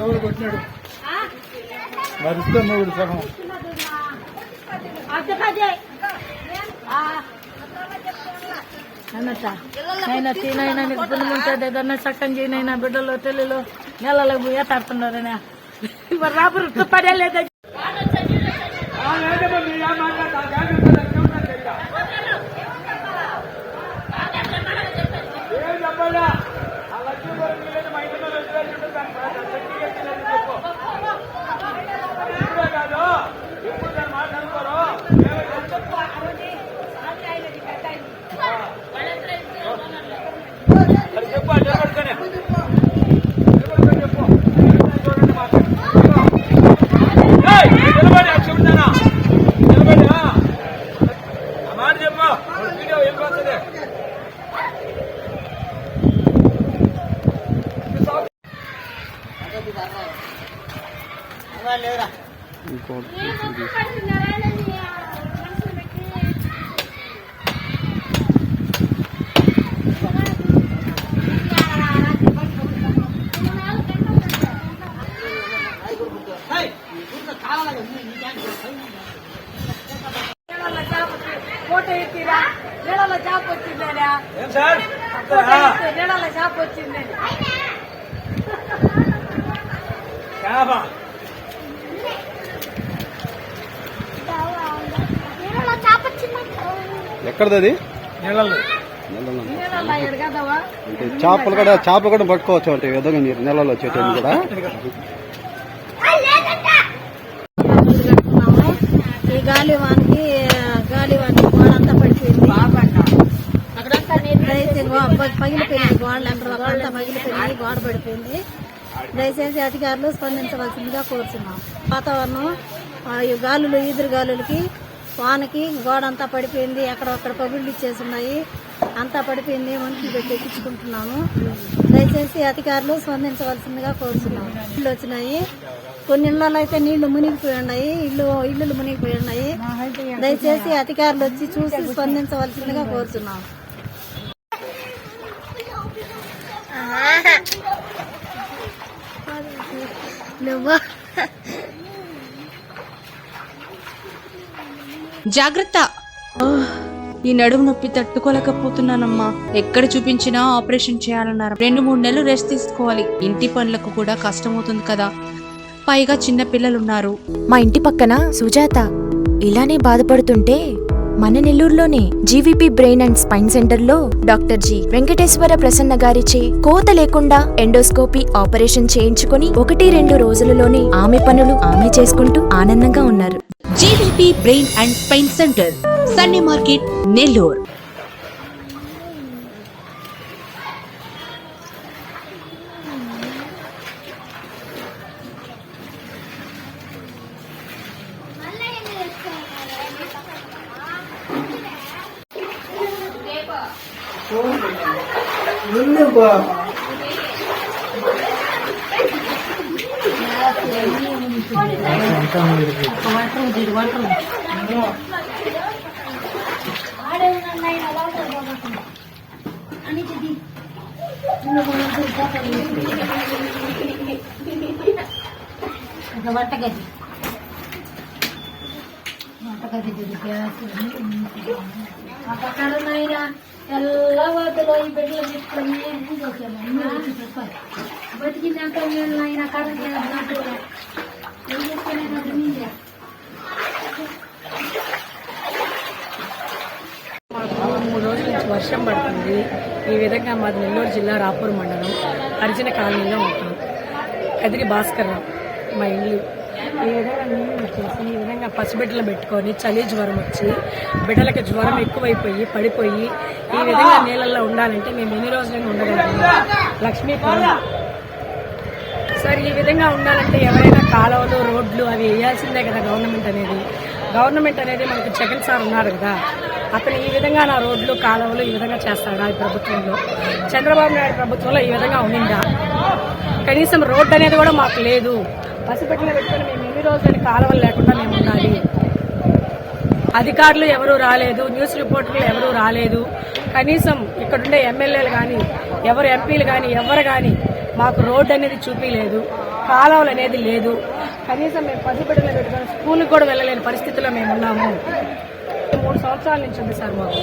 ఎవరు కొట్టినాడు మరిస్తే మూడు సగం అయినా తినైనా నీకు పుణ్యం ఉంటుంది ఏదన్నా చక్కని చేయనైనా బిడ్డలు తెల్లులో నెలలకు పోయే తడుతున్నారనే మరి రాబరు పడేలేదు. ఫోటో ఎత్తిరా నీళ్ళ షాప్ వచ్చిందనే నీళ్ళ షాప్ వచ్చిందని ఎక్కడది చేపలు కూడా పట్టుకోవచ్చు అంటే విధంగా మీరు నెలలో వచ్చేటప్పుడు కూడా. ఈ గాలివానికి గోడంతా పడిపోయింది, పగిలిపోయింది గోడలంతా పగిలిపోయింది, గోడ పడిపోయింది. దయచేసి అధికారులు స్పందించవలసిందిగా కోరుతున్నాం. వాతావరణం గాలులు ఈదురు గాలులకి వానకి గోడంతా పడిపోయింది, అక్కడక్కడ పగుళ్ళు ఇచ్చేస్తున్నాయి, అంతా పడిపోయింది. మనుషులు పెట్టి ఎక్కించుకుంటున్నాము. దయచేసి అధికారులు స్పందించవలసిందిగా కోరుతున్నాము. ఇళ్ళు వచ్చినాయి, కొన్ని ఇళ్లలో అయితే నీళ్లు మునిగిపోయి ఉన్నాయి, ఇల్లులు మునిగిపోయి ఉన్నాయి. దయచేసి అధికారులు వచ్చి చూసి స్పందించవలసిందిగా కోరుతున్నాము. జాగ్రత్త, ఈ నడుము నొప్పి తట్టుకోలేకపోతున్నానమ్మా. ఎక్కడ చూపించినా ఆపరేషన్ చేయాలన్నారు. 2-3 నెలలు రెస్ట్ తీసుకోవాలి. ఇంటి పనులకు కూడా కష్టమవుతుంది కదా, పైగా చిన్న పిల్లలున్నారు. మా ఇంటి పక్కన సుజాత ఇలానే బాధపడుతుంటే మన నెల్లూరులోనే GVP brain and spine centre లో డాక్టర్ జి వెంకటేశ్వర ప్రసన్న గారిచే కోత లేకుండా ఎండోస్కోపీ ఆపరేషన్ చేయించుకుని 1-2 రోజులలోనే ఆమె పనులు ఆమె చేసుకుంటూ ఆనందంగా ఉన్నారు. GVP brain and spine centre, Sunny market, Nellore. వంటగది అక్కడున్నాయినా తెల్ల వాటిలో ఈ బిడ్డలు తీసుకొని బతికినాక ఆయన కరెంట్ ఏం చేసుకునేది మీదే. మాకు 3 రోజుల నుంచి వర్షం పడుతుంది. ఈ విధంగా మాది నెల్లూరు జిల్లా రాపూర్ మండలం అర్జున కాలనీలో ఉంటాం. కదిరి భాస్కర్ మా ఇల్లు. ఈ విధంగా నీళ్ళు వచ్చేసి ఈ విధంగా పసిబిడ్డలు పెట్టుకొని చలి జ్వరం వచ్చి బిడ్డలకి జ్వరం ఎక్కువైపోయి పడిపోయి ఈ విధంగా నీళ్ళల్లో ఉండాలంటే మేము ఎన్ని రోజులైనా ఉండగలుగుతాము. లక్ష్మీపురం సార్, ఈ విధంగా ఉండాలంటే ఎవరైనా కాలువలు రోడ్లు అవి వేయాల్సిందే కదా గవర్నమెంట్ అనేది. గవర్నమెంట్ అనేది మనకి జగన్ సార్ ఉన్నారు కదా, అతను ఈ విధంగా నా రోడ్లు కాలువలు ఈ విధంగా చేస్తాడా ఈ ప్రభుత్వంలో? చంద్రబాబు నాయుడు ప్రభుత్వంలో ఈ విధంగా ఉండిందా? కనీసం రోడ్డు అనేది కూడా మాకు లేదు. పసిపెట్టిన పెట్టుకుని మేము ఎన్ని రోజులని కాలువలు లేకుండా మేము ఉండాలి. అధికారులు ఎవరూ రాలేదు, న్యూస్ రిపోర్టర్లు ఎవరూ రాలేదు. కనీసం ఇక్కడుండే ఎమ్మెల్యేలు కానీ ఎవరు ఎంపీలు కానీ ఎవరు కానీ మాకు రోడ్డు అనేది చూపించలేదు, కాలువలు అనేది లేదు. కనీసం మేము పసిబిడ్డలు పెట్టుకుని స్కూల్కి కూడా వెళ్ళలేని పరిస్థితిలో మేము ఉన్నాము. 3 సంవత్సరాల నుంచి ఉంది సార్ మాకు.